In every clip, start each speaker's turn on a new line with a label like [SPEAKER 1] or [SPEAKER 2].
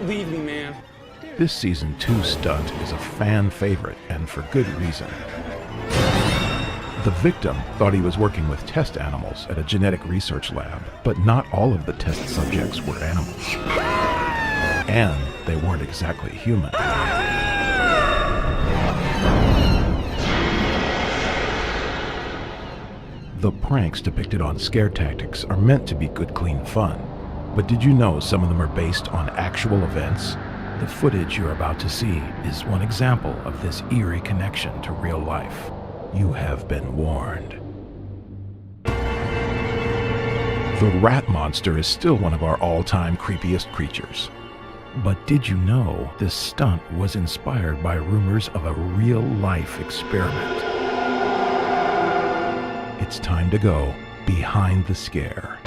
[SPEAKER 1] Leave me, man.
[SPEAKER 2] This season 2 stunt is a fan favorite, and for good reason. The victim thought he was working with test animals at a genetic research lab, but not all of the test subjects were animals. And they weren't exactly human. The pranks depicted on Scare Tactics are meant to be good, clean fun. But did you know some of them are based on actual events? The footage you're about to see is one example of this eerie connection to real life. You have been warned. The rat monster is still one of our all-time creepiest creatures. But did you know this stunt was inspired by rumors of a real-life experiment? It's time to go behind the scare.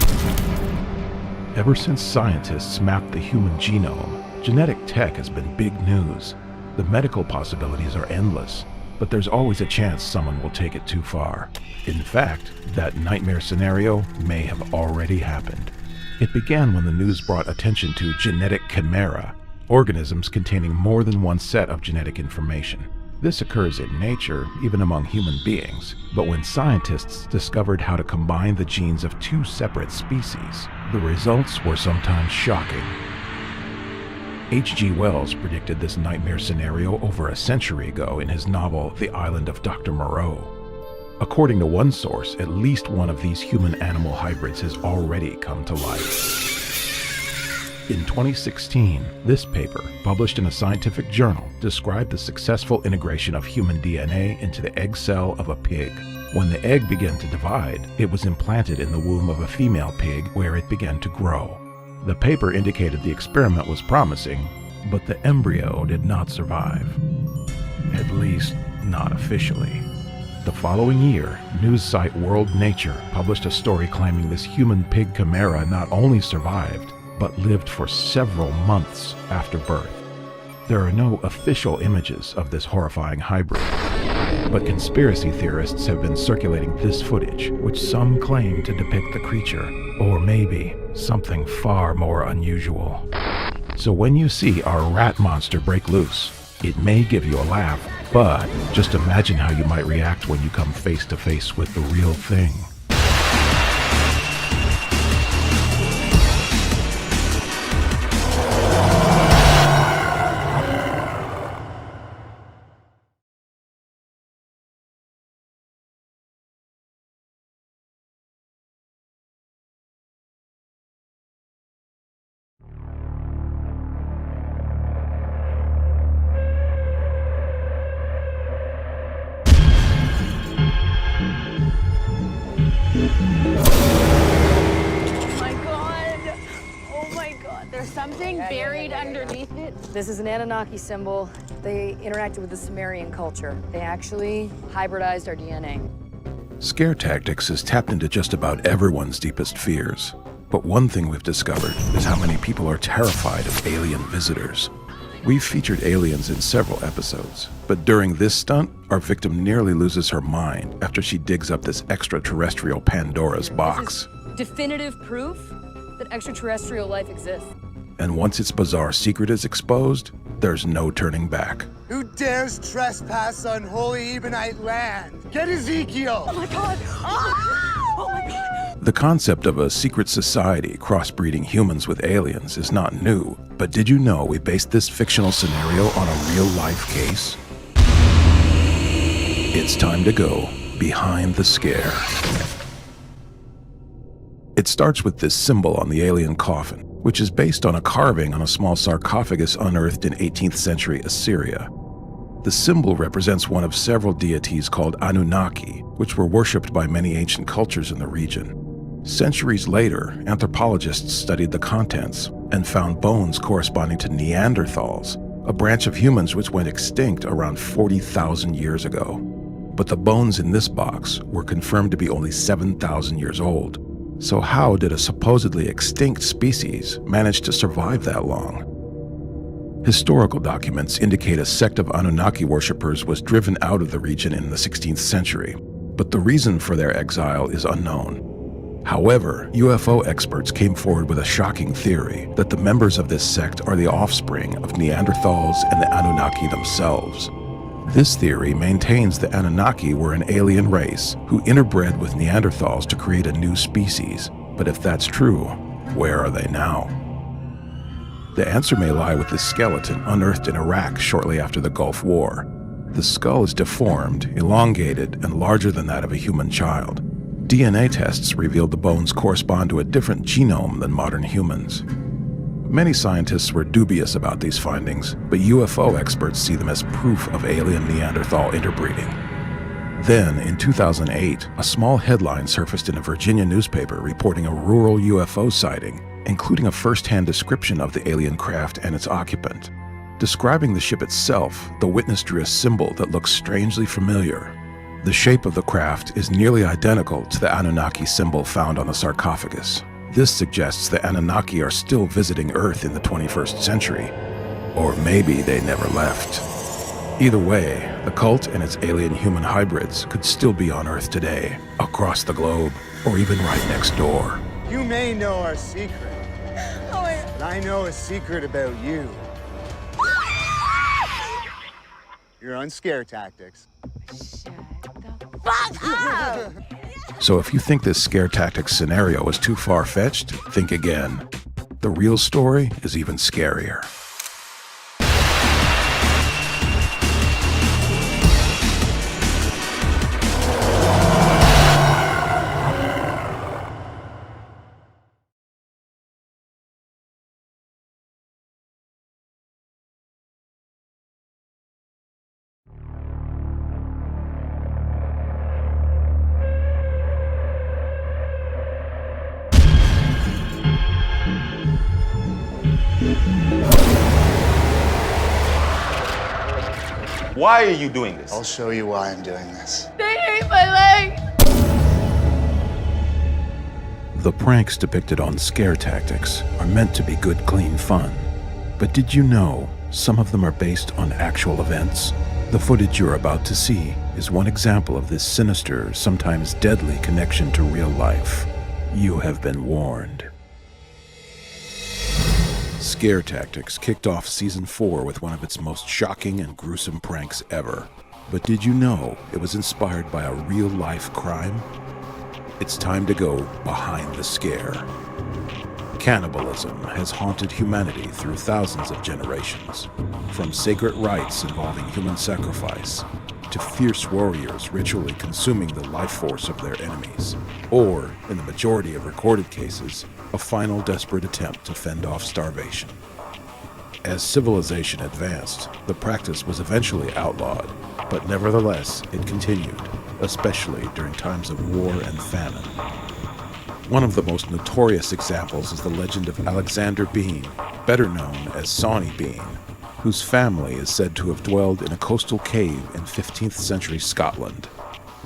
[SPEAKER 2] Ever since scientists mapped the human genome, genetic tech has been big news. The medical possibilities are endless, but there's always a chance someone will take it too far. In fact, that nightmare scenario may have already happened. It began when the news brought attention to genetic chimera, organisms containing more than one set of genetic information. This occurs in nature, even among human beings, but when scientists discovered how to combine the genes of two separate species, the results were sometimes shocking. H.G. Wells predicted this nightmare scenario over a century ago in his novel The Island of Dr. Moreau. According to one source, at least one of these human-animal hybrids has already come to life. In 2016, this paper, published in a scientific journal, described the successful integration of human DNA into the egg cell of a pig. When the egg began to divide, it was implanted in the womb of a female pig where it began to grow. The paper indicated the experiment was promising, but the embryo did not survive. At least, not officially. The following year, news site World Nature published a story claiming this human pig chimera not only survived, but lived for several months after birth. There are no official images of this horrifying hybrid, but conspiracy theorists have been circulating this footage, which some claim to depict the creature, or maybe something far more unusual. So when you see our rat monster break loose, it may give you a laugh, but just imagine how you might react when you come face to face with the real thing.
[SPEAKER 3] There's something buried underneath it.
[SPEAKER 4] This is an Anunnaki symbol. They interacted with the Sumerian culture. They actually hybridized our DNA.
[SPEAKER 2] Scare Tactics has tapped into just about everyone's deepest fears. But one thing we've discovered is how many people are terrified of alien visitors. We've featured aliens in several episodes, but during this stunt, our victim nearly loses her mind after she digs up this extraterrestrial Pandora's box.
[SPEAKER 4] This is definitive proof that extraterrestrial life exists.
[SPEAKER 2] And once its bizarre secret is exposed, there's no turning back.
[SPEAKER 5] Who dares trespass on holy Ebonite land? Get Ezekiel!
[SPEAKER 4] Oh my God! Oh my God!
[SPEAKER 2] The concept of a secret society crossbreeding humans with aliens is not new, but did you know we based this fictional scenario on a real-life case? It's time to go behind the scare. It starts with this symbol on the alien coffin, which is based on a carving on a small sarcophagus unearthed in 18th century Assyria. The symbol represents one of several deities called Anunnaki, which were worshipped by many ancient cultures in the region. Centuries later, anthropologists studied the contents and found bones corresponding to Neanderthals, a branch of humans which went extinct around 40,000 years ago. But the bones in this box were confirmed to be only 7,000 years old. So how did a supposedly extinct species manage to survive that long? Historical documents indicate a sect of Anunnaki worshippers was driven out of the region in the 16th century, but the reason for their exile is unknown. However, UFO experts came forward with a shocking theory that the members of this sect are the offspring of Neanderthals and the Anunnaki themselves. This theory maintains the Anunnaki were an alien race who interbred with Neanderthals to create a new species. But if that's true, where are they now? The answer may lie with this skeleton unearthed in Iraq shortly after the Gulf War. The skull is deformed, elongated, and larger than that of a human child. DNA tests revealed the bones correspond to a different genome than modern humans. Many scientists were dubious about these findings, but UFO experts see them as proof of alien Neanderthal interbreeding. Then, in 2008, a small headline surfaced in a Virginia newspaper reporting a rural UFO sighting, including a first-hand description of the alien craft and its occupant. Describing the ship itself, the witness drew a symbol that looks strangely familiar. The shape of the craft is nearly identical to the Anunnaki symbol found on the sarcophagus. This suggests the Anunnaki are still visiting Earth in the 21st century. Or maybe they never left. Either way, the cult and its alien-human hybrids could still be on Earth today, across the globe, or even right next door.
[SPEAKER 5] You may know our secret, but I know a secret about you. You're on scare tactics.
[SPEAKER 3] Fuck up!
[SPEAKER 2] So if you think this scare tactics scenario is too far-fetched, think again. The real story is even scarier.
[SPEAKER 1] Why are you doing this?
[SPEAKER 5] I'll show you why I'm doing this.
[SPEAKER 3] They ate my leg!
[SPEAKER 2] The pranks depicted on Scare Tactics are meant to be good, clean fun. But did you know some of them are based on actual events? The footage you're about to see is one example of this sinister, sometimes deadly connection to real life. You have been warned. Scare Tactics kicked off Season 4 with one of its most shocking and gruesome pranks ever. But did you know it was inspired by a real-life crime? It's time to go behind the scare. Cannibalism has haunted humanity through thousands of generations, from sacred rites involving human sacrifice to fierce warriors ritually consuming the life force of their enemies, or, in the majority of recorded cases, a final desperate attempt to fend off starvation. As civilization advanced, the practice was eventually outlawed, but nevertheless it continued, especially during times of war and famine. One of the most notorious examples is the legend of Alexander Bean, better known as Sawney Bean, whose family is said to have dwelled in a coastal cave in 15th century Scotland.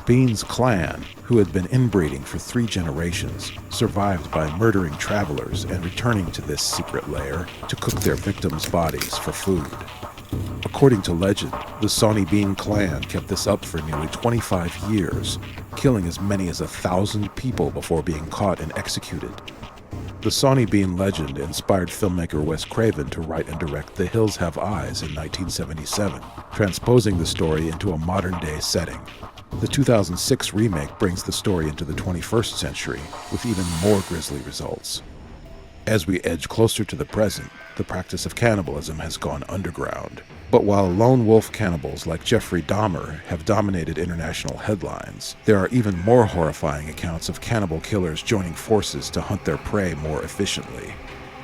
[SPEAKER 2] Bean's clan, who had been inbreeding for 3 generations, survived by murdering travelers and returning to this secret lair to cook their victims' bodies for food. According to legend, the Sawney Bean clan kept this up for nearly 25 years, killing as many as 1,000 people before being caught and executed. The Sawney Bean legend inspired filmmaker Wes Craven to write and direct The Hills Have Eyes in 1977, transposing the story into a modern-day setting. The 2006 remake brings the story into the 21st century with even more grisly results. As we edge closer to the present, the practice of cannibalism has gone underground. But while lone wolf cannibals like Jeffrey Dahmer have dominated international headlines, there are even more horrifying accounts of cannibal killers joining forces to hunt their prey more efficiently.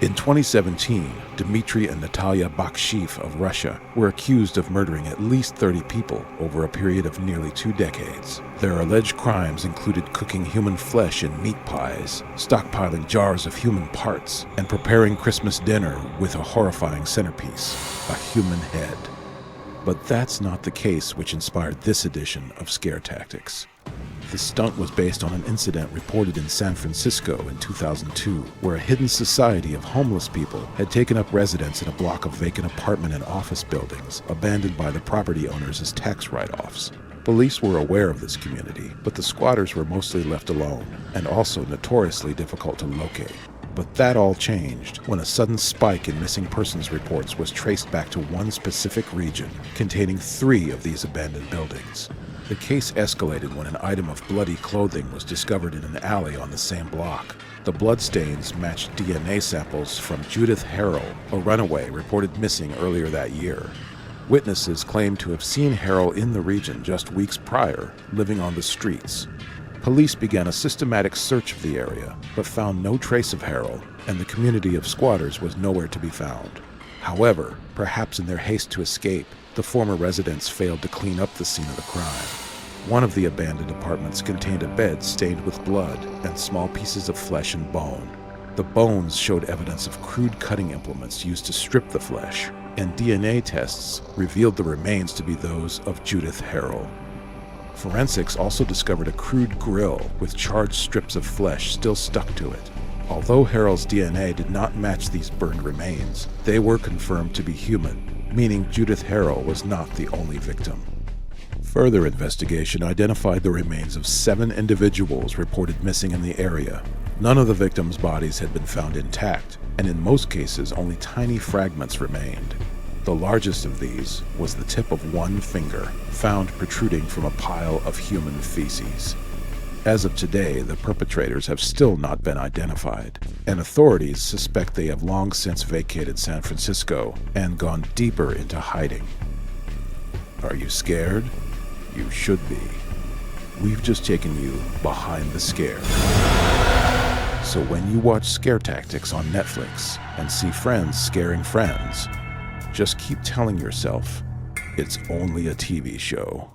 [SPEAKER 2] In 2017, Dmitry and Natalia Bakshiv of Russia were accused of murdering at least 30 people over a period of nearly 2 decades. Their alleged crimes included cooking human flesh in meat pies, stockpiling jars of human parts, and preparing Christmas dinner with a horrifying centerpiece, a human head. But that's not the case which inspired this edition of Scare Tactics. The stunt was based on an incident reported in San Francisco in 2002, where a hidden society of homeless people had taken up residence in a block of vacant apartment and office buildings abandoned by the property owners as tax write-offs. Police were aware of this community, but the squatters were mostly left alone, and also notoriously difficult to locate. But that all changed when a sudden spike in missing persons reports was traced back to one specific region, containing 3 of these abandoned buildings. The case escalated when an item of bloody clothing was discovered in an alley on the same block. The bloodstains matched DNA samples from Judith Harrell, a runaway reported missing earlier that year. Witnesses claimed to have seen Harrell in the region just weeks prior, living on the streets. Police began a systematic search of the area, but found no trace of Harrell, and the community of squatters was nowhere to be found. However, perhaps in their haste to escape, the former residents failed to clean up the scene of the crime. One of the abandoned apartments contained a bed stained with blood and small pieces of flesh and bone. The bones showed evidence of crude cutting implements used to strip the flesh, and DNA tests revealed the remains to be those of Judith Harrell. Forensics also discovered a crude grill with charred strips of flesh still stuck to it. Although Harrell's DNA did not match these burned remains, they were confirmed to be human, meaning Judith Harrell was not the only victim. Further investigation identified the remains of 7 individuals reported missing in the area. None of the victims' bodies had been found intact, and in most cases only tiny fragments remained. The largest of these was the tip of one finger, found protruding from a pile of human feces. As of today, the perpetrators have still not been identified, and authorities suspect they have long since vacated San Francisco and gone deeper into hiding. Are you scared? You should be. We've just taken you behind the scare. So when you watch Scare Tactics on Netflix and see friends scaring friends, just keep telling yourself it's only a TV show.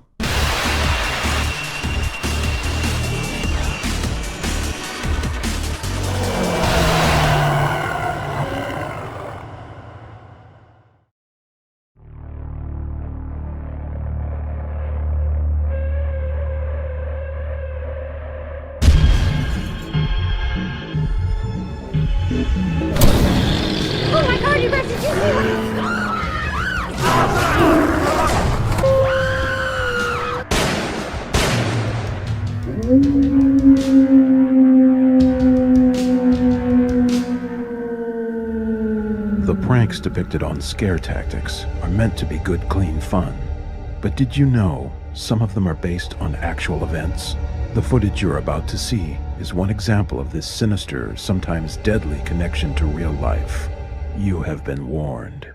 [SPEAKER 3] Oh my god, you guys, did you see what?
[SPEAKER 2] The pranks depicted on Scare Tactics are meant to be good, clean fun. But did you know some of them are based on actual events? The footage you're about to see is one example of this sinister, sometimes deadly connection to real life. You have been warned.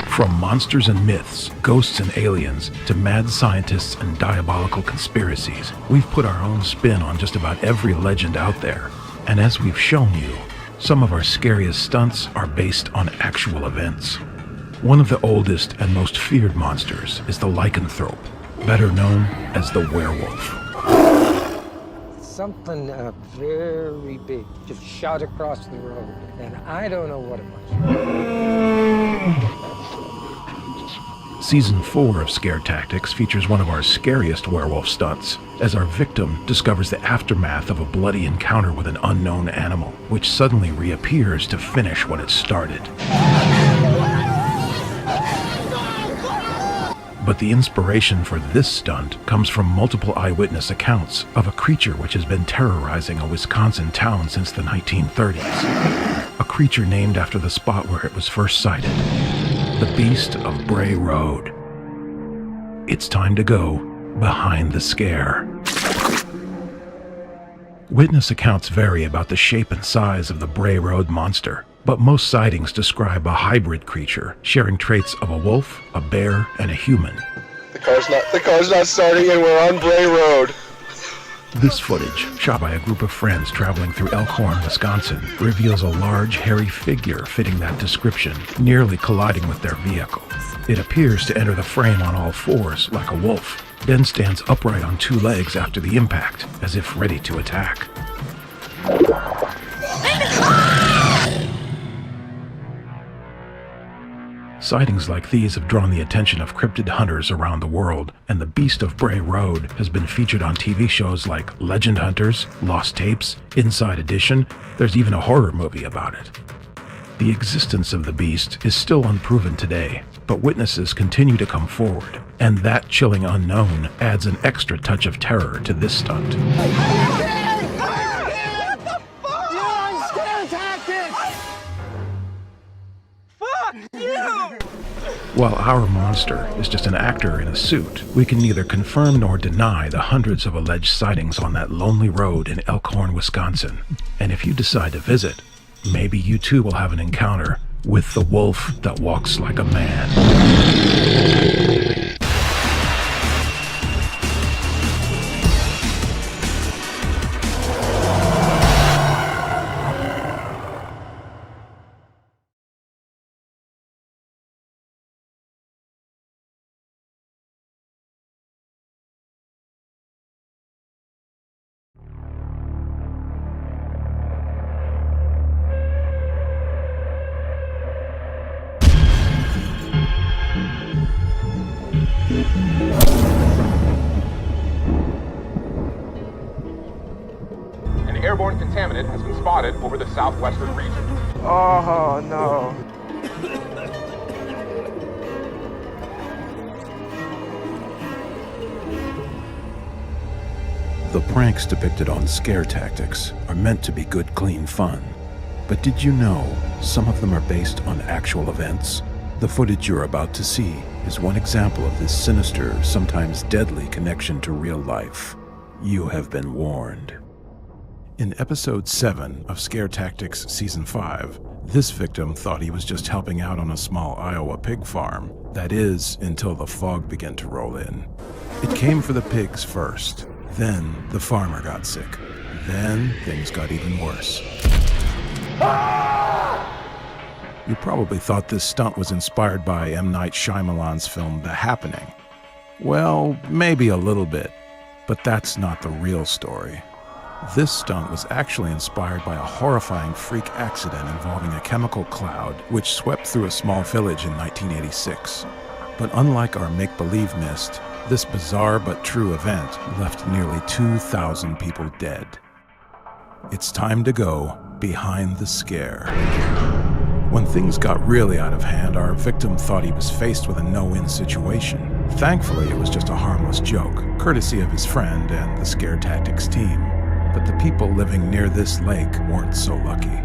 [SPEAKER 2] From monsters and myths, ghosts and aliens, to mad scientists and diabolical conspiracies, we've put our own spin on just about every legend out there. And as we've shown you, some of our scariest stunts are based on actual events. One of the oldest and most feared monsters is the lycanthrope, better known as the werewolf.
[SPEAKER 6] Something very big just shot across the road, and I don't know what it was.
[SPEAKER 2] Season 4 of Scare Tactics features one of our scariest werewolf stunts, as our victim discovers the aftermath of a bloody encounter with an unknown animal, which suddenly reappears to finish what it started. But the inspiration for this stunt comes from multiple eyewitness accounts of a creature which has been terrorizing a Wisconsin town since the 1930s. A creature named after the spot where it was first sighted, the Beast of Bray Road. It's time to go behind the scare. Witness accounts vary about the shape and size of the Bray Road monster, but most sightings describe a hybrid creature sharing traits of a wolf, a bear, and a human.
[SPEAKER 7] The car's not starting and we're on Bray Road.
[SPEAKER 2] This footage, shot by a group of friends traveling through Elkhorn, Wisconsin, reveals a large, hairy figure fitting that description, nearly colliding with their vehicle. It appears to enter the frame on all fours like a wolf, then stands upright on 2 legs after the impact, as if ready to attack. Sightings like these have drawn the attention of cryptid hunters around the world, and the Beast of Bray Road has been featured on TV shows like Legend Hunters, Lost Tapes, Inside Edition. There's even a horror movie about it. The existence of the beast is still unproven today, but witnesses continue to come forward, and that chilling unknown adds an extra touch of terror to this stunt. While our monster is just an actor in a suit, we can neither confirm nor deny the hundreds of alleged sightings on that lonely road in Elkhorn, Wisconsin. And if you decide to visit, maybe you too will have an encounter with the wolf that walks like a man.
[SPEAKER 8] An airborne contaminant has been spotted over the southwestern region.
[SPEAKER 7] Oh no.
[SPEAKER 2] The pranks depicted on Scare Tactics are meant to be good, clean fun. But did you know some of them are based on actual events? The footage you're about to see is one example of this sinister, sometimes deadly connection to real life. You have been warned. In episode 7 of Scare Tactics Season 5, this victim thought he was just helping out on a small Iowa pig farm. That is, until the fog began to roll in. It came for the pigs first. Then the farmer got sick. Then things got even worse. You probably thought this stunt was inspired by M. Night Shyamalan's film The Happening. Well, maybe a little bit, but that's not the real story. This stunt was actually inspired by a horrifying freak accident involving a chemical cloud which swept through a small village in 1986. But unlike our make-believe mist, this bizarre but true event left nearly 2,000 people dead. It's time to go behind the scare. When things got really out of hand, our victim thought he was faced with a no-win situation. Thankfully, it was just a harmless joke, courtesy of his friend and the Scare Tactics team. But the people living near this lake weren't so lucky.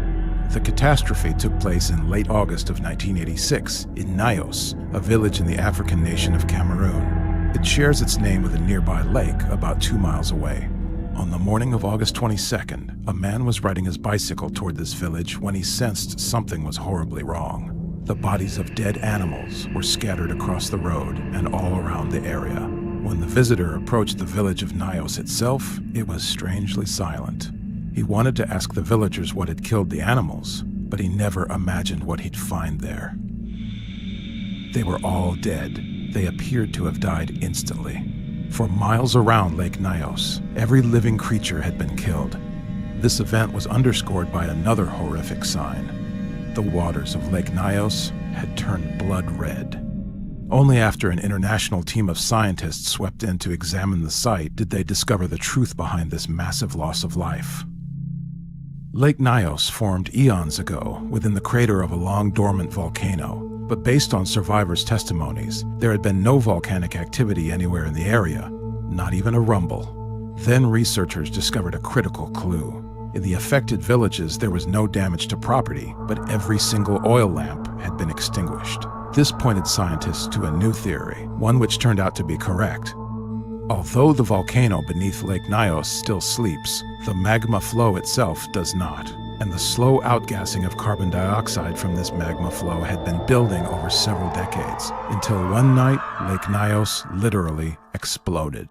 [SPEAKER 2] The catastrophe took place in late August of 1986 in Nios, a village in the African nation of Cameroon. It shares its name with a nearby lake about 2 miles away. On the morning of August 22nd, a man was riding his bicycle toward this village when he sensed something was horribly wrong. The bodies of dead animals were scattered across the road and all around the area. When the visitor approached the village of Nios itself, it was strangely silent. He wanted to ask the villagers what had killed the animals, but he never imagined what he'd find there. They were all dead. They appeared to have died instantly. For miles around Lake Nios, every living creature had been killed. This event was underscored by another horrific sign. The waters of Lake Nios had turned blood red. Only after an international team of scientists swept in to examine the site did they discover the truth behind this massive loss of life. Lake Nios formed eons ago within the crater of a long-dormant volcano, but based on survivors' testimonies, there had been no volcanic activity anywhere in the area, not even a rumble. Then researchers discovered a critical clue. In the affected villages, there was no damage to property, but every single oil lamp had been extinguished. This pointed scientists to a new theory, one which turned out to be correct. Although the volcano beneath Lake Nios still sleeps, the magma flow itself does not, and the slow outgassing of carbon dioxide from this magma flow had been building over several decades, until one night, Lake Nios literally exploded.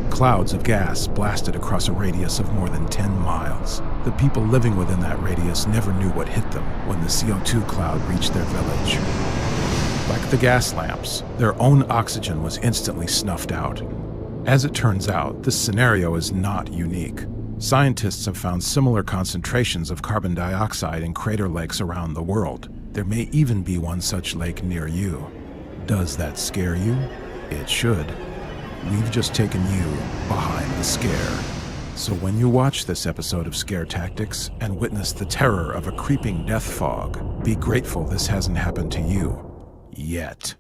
[SPEAKER 2] Clouds of gas blasted across a radius of more than 10 miles. The people living within that radius never knew what hit them when the CO2 cloud reached their village. Like the gas lamps, their own oxygen was instantly snuffed out. As it turns out, this scenario is not unique. Scientists have found similar concentrations of carbon dioxide in crater lakes around the world. There may even be one such lake near you. Does that scare you? It should. We've just taken you behind the scare. So when you watch this episode of Scare Tactics and witness the terror of a creeping death fog, be grateful this hasn't happened to you. Yet.